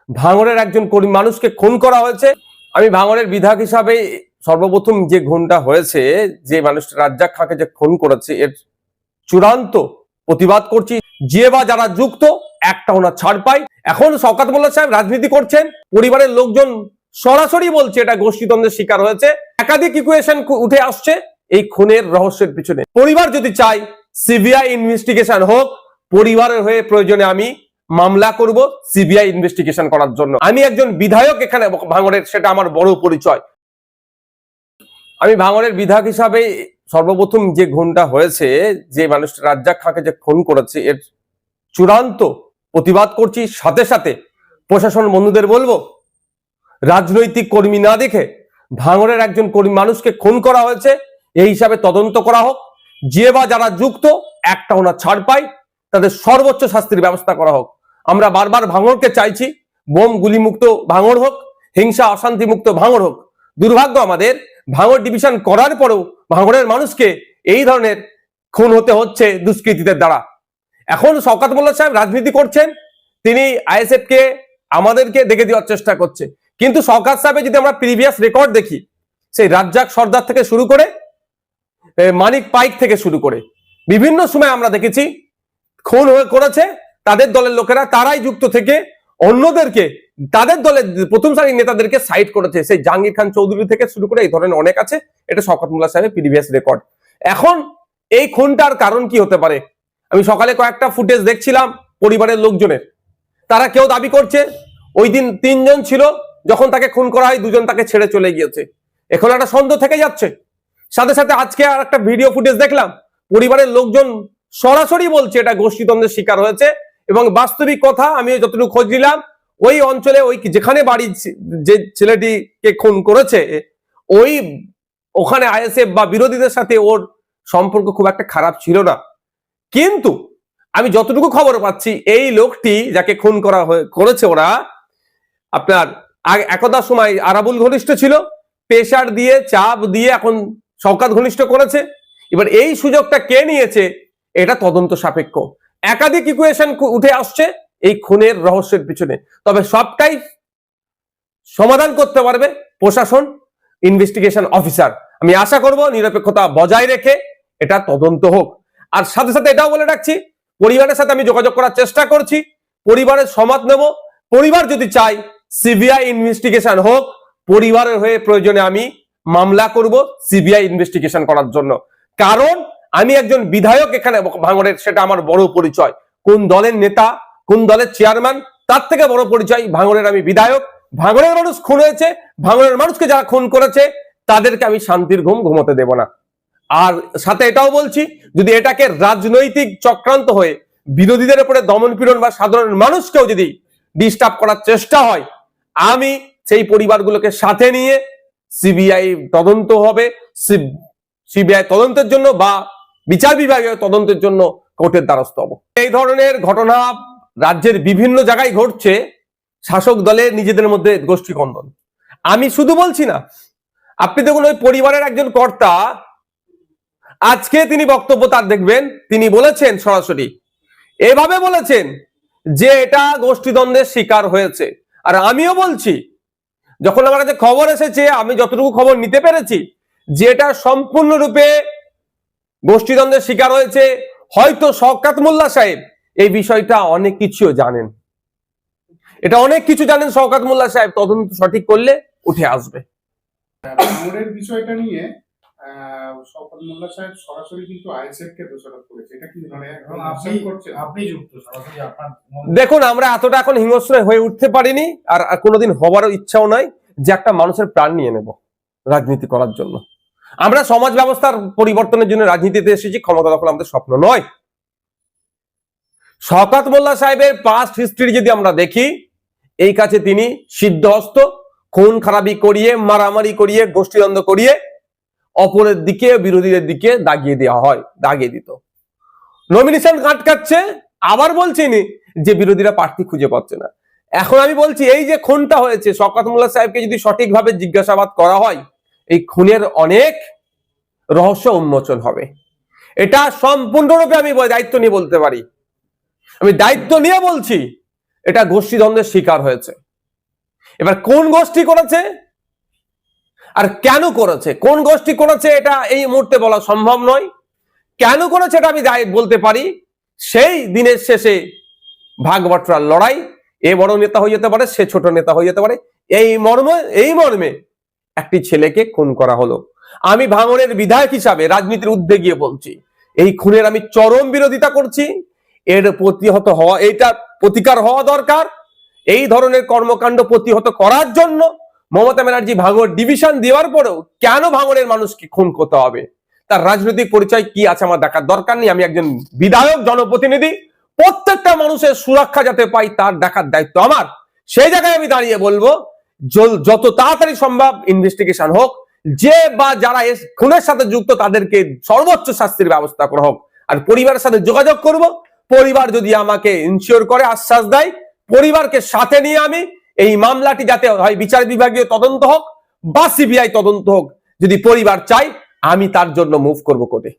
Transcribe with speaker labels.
Speaker 1: ভাঙড়ের একজন কর্মী মানুষকে খুন করা হয়েছে। আমি ভাঙড়ের বিধায়ক হিসাবে সর্বপ্রথম যে খুনটা হয়েছে, যে মানুষটা রাজ্জাক খাঁকে যে খুন করেছে, এর চূড়ান্ত প্রতিবাদ করছি। যে বা যারা যুক্ত একটা ওনার ছাড় পাই। এখন শওকত মোল্লা সাহেব রাজনীতি করছেন, পরিবারের লোকজন সরাসরি বলছে এটা গোষ্ঠীদ্বন্দ্বের শিকার হয়েছে। একাধিক ইকুয়েশন উঠে আসছে এই খুনের রহস্যের পিছনে। পরিবার যদি চাই সিবিআই ইনভেস্টিগেশন হোক, পরিবারের হয়ে প্রয়োজনে আমি মামলা করব সিবিআই ইনভেস্টিগেশন করার জন্য। আমি একজন বিধায়ক এখানে ভাঙড়ের, সেটা আমার বড় পরিচয়। আমি ভাঙড়ের বিধায়ক হিসাবে সর্বপ্রথম যে খুনটা হয়েছে, যে মানুষটা রাজ্জাক খাঁকে যে খুন করেছে, এর চূড়ান্ত প্রতিবাদ করছি। সাথে সাথে প্রশাসন বন্ধুদের বলবো, রাজনৈতিক কর্মী না দেখে ভাঙড়ের একজন কর্মী মানুষকে খুন করা হয়েছে, এই হিসাবে তদন্ত করা হোক। যে বা যারা যুক্ত একটা ওনার ছাড় পাই, তাদের সর্বোচ্চ শাস্তির ব্যবস্থা করা হোক। আমরা বারবার ভাঙড়কে চাইছি বোম গুলিমুক্ত ভাঙড় হোক, হিংসা অশান্তি মুক্ত ভাঙড় হোক। দুর্ভাগ্য আমাদের, ভাঙড় ডিভিশন করার পরেও ভাঙড়ের মানুষকে এই ধরনের খুন হতে হচ্ছে দুষ্কৃতীদের দ্বারা। এখন শওকত মোল্লা সাহেব রাজনীতি করছেন, তিনি আইএসএফ কে আমাদেরকে দেখে দেওয়ার চেষ্টা করছে। কিন্তু শওকত সাহেবের যদি আমরা প্রিভিয়াস রেকর্ড দেখি, সেই রাজ্জাক সর্দার থেকে শুরু করে মানিক পাইক থেকে শুরু করে বিভিন্ন সময় আমরা দেখেছি খুন করেছে তাদের দলের লোকেরা, তারাই যুক্ত থেকে অন্যদেরকে, তাদের দলের প্রথম সারির নেতাদেরকে সাইড করেছে। সেই জাহাঙ্গীর খান চৌধুরী থেকে শুরু করে এই ধরনের অনেক আছে। এটা শওকত মোল্লা সাহেবের প্রিভিয়াস রেকর্ড। এখন এই খুনটার কারণ কি হতে পারে? আমি সকালে কয়েকটা ফুটেজ দেখছিলাম পরিবারের লোকজনের, তারা কেউ দাবি করছে ওই দিন 3 জন ছিল, যখন তাকে খুন করা হয় 2 জন তাকে ছেড়ে চলে গিয়েছে। এখন একটা সন্দেহ থেকে যাচ্ছে। সাথে সাথে আজকে আর একটা ভিডিও ফুটেজ দেখলাম, পরিবারের লোকজন সরাসরি বলছে এটা গোষ্ঠীদ্বন্দ্বের শিকার হয়েছে। এবং বাস্তবিক কথা, আমি যতটুকু খোঁজ নিলাম, ওই অঞ্চলে ওই যেখানে বাড়ি যে ছেলেটিকে খুন করেছে, ওখানে আইএসএফ বা বিরোধীদের সাথে ওর সম্পর্ক খুব একটা খারাপ ছিল না। কিন্তু আমি যতটুকু খবর পাচ্ছি, এই লোকটি যাকে খুন করেছে ওরা, আপনার একদা সময় আরাবুল ঘনিষ্ঠ ছিল, প্রেশার দিয়ে চাপ দিয়ে এখন শওকত ঘনিষ্ঠ করেছে। এবার এই সুযোগটা কে নিয়েছে, এটা তদন্ত সাপেক্ষ। একাধিক ইকুয়েশন উঠে আসছে এই খুনের রহস্যের পিছনে। তবে সবটাই সমাধান করতে পারবে প্রশাসন, ইনভেস্টিগেশন অফিসার। আমি আশা করব নিরপেক্ষতা বজায় রেখে এটা তদন্ত হোক। আর সাথে সাথে এটাও বলে রাখছি, পরিবারের সাথে আমি যোগাযোগ করার চেষ্টা করছি, পরিবারের সমত নেব। পরিবার যদি চাই সিবিআই ইনভেস্টিগেশন হোক, পরিবারের হয়ে প্রয়োজনে আমি মামলা করব সিবিআই ইনভেস্টিগেশন করার জন্য। কারণ আমি একজন বিধায়ক এখানে ভাঙড়ের, সেটা আমার বড় পরিচয়। কোন দলের নেতা, কোন দলের চেয়ারম্যান, তার থেকে বড় পরিচয় ভাঙড়ের আমি বিধায়ক। ভাঙড়ের মানুষ খুন হয়েছে, ভাঙড়ের মানুষকে যারা খুন করেছে তাদেরকে আমি শান্তির ঘুম ঘুমোতে দেব না। আর সাথে এটাও বলছি, যদি এটাকে রাজনৈতিক চক্রান্ত হয়ে বিরোধীদের উপরে দমন পীড়ন বা সাধারণ মানুষকেও যদি ডিস্টার্ব করার চেষ্টা হয়, আমি সেই পরিবারগুলোকে সাথে নিয়ে সিবিআই তদন্ত হবে, সিবিআই তদন্তের জন্য বা বিচার বিভাগীয় তদন্তের জন্য কোর্টের দ্বারস্থ হব। এই ধরনের ঘটনা রাজ্যের বিভিন্ন জায়গায় ঘটছে, শাসক দলের নিজেদের মধ্যে গোষ্ঠী কন্দল। আমি শুধু বলছি না, আপনি দেখুন ওই পরিবারের একজন কর্তা, আজকে তিনি বক্তব্য তার দেখবেন, তিনি বলেছেন সরাসরি, এভাবে বলেছেন যে এটা গোষ্ঠীদ্বন্দ্বের শিকার হয়েছে। আর আমিও বলছি, যখন আমার কাছে খবর এসেছে, আমি যতটুকু খবর নিতে পেরেছি, যে এটা সম্পূর্ণরূপে গোষ্ঠীদ্বন্দ্বের শিকার হয়েছে। হয়তো শওকত মোল্লা সাহেব এই বিষয়টা অনেক কিছু জানেন, এটা অনেক কিছু জানেন শওকত মোল্লা সাহেব, তদন্ত সঠিক করলে উঠে আসবে।
Speaker 2: ভাঙড়ের বিষয়টা নিয়ে শওকত মোল্লা সাহেব সরাসরি কিন্তু আইএসএফ কে দোষারোপ করেছে। এটা কি মানে আপনি যুক্ত সরাসরি আপনার?
Speaker 1: দেখুন, আমরা এতটা এখন হিংস্র হয়ে উঠতে পারিনি, আর কোনোদিন হবারও ইচ্ছাও নাই যে একটা মানুষের প্রাণ নিয়ে নেব রাজনীতি করার জন্য। আমরা সমাজ ব্যবস্থার পরিবর্তনের জন্য রাজনীতিতে এসেছি, ক্ষমতা দখল আমাদের স্বপ্ন নয়। শওকত মোল্লা সাহেবের পাস্ট হিস্ট্রি যদি আমরা দেখি, এই কাছে তিনি সিদ্ধহস্ত, খুন খারাপি করিয়ে, মারামারি করিয়ে, গোষ্ঠীদ্বন্দ্ব করিয়ে অপরের দিকে, বিরোধীদের দিকে দাগিয়ে দেওয়া হয়, দাগিয়ে দিত। নমিনেশন আটকাচ্ছে, আবার বলছিনি যে বিরোধীরা প্রার্থী খুঁজে পাচ্ছে না। এখন আমি বলছি, এই যে খুনটা হয়েছে, শওকত মোল্লা সাহেবকে যদি সঠিকভাবে জিজ্ঞাসাবাদ করা হয়, এই খুনের অনেক রহস্য উন্মোচন হবে। এটা সম্পূর্ণরূপে আমি দায়িত্ব নিয়ে বলতে পারি, আমি দায়িত্ব নিয়ে বলছি, এটা গোষ্ঠীদ্বন্দ্বের শিকার হয়েছে। এবার কোন গোষ্ঠী করেছে আর কেন করেছে, কোন গোষ্ঠী করেছে এটা এই মুহূর্তে বলা সম্ভব নয়। কেন করেছে এটা আমি বলতে পারি, সেই দিনের শেষে ভাগবটরার লড়াই, এ বড় নেতা হয়ে যেতে পারে, সে ছোট নেতা হয়ে যেতে পারে, এই মর্মে একটি ছেলেকে খুন করা হলো। আমি ভাঙড়ের বিধায়ক হিসাবে রাজনীতির ঊর্ধ্বে গিয়ে বলছি, এই খুনের আমি চরম বিরোধিতা করছি। এর প্রতিহত হওয়া, এটা প্রতিকার হওয়া দরকার। এই ধরনের কর্মকাণ্ড প্রতিহত করার জন্য মমতা ব্যানার্জি ভাঙড় ডিভিশন দেওয়ার পরেও কেন ভাঙড়ের মানুষকে খুন করতে হবে, তার রাজনৈতিক পরিচয় কি আছে আমার দেখার দরকার নেই। আমি একজন বিধায়ক, জনপ্রতিনিধি, প্রত্যেকটা মানুষের সুরক্ষা যাতে পাই তার দেখার দায়িত্ব আমার। সেই জায়গায় আমি দাঁড়িয়ে বলবো, যত তাড়াতাড়ি সম্ভব ইনভেস্টিগেশন হোক, যে বা যারা খুনের সাথে যুক্ত তাদেরকে সর্বোচ্চ শাস্তির ব্যবস্থা করা হোক। আর পরিবারের সাথে যোগাযোগ করব, পরিবার যদি আমাকে ইনশিওর করে, আশ্বাস দেয়, পরিবারকে সাথে নিয়ে আমি এই মামলাটি যাতে হয় বিচার বিভাগীয় তদন্ত হোক বা সিবিআই তদন্ত হোক, যদি পরিবার চাই, আমি তার জন্য মুভ করব কোর্টে।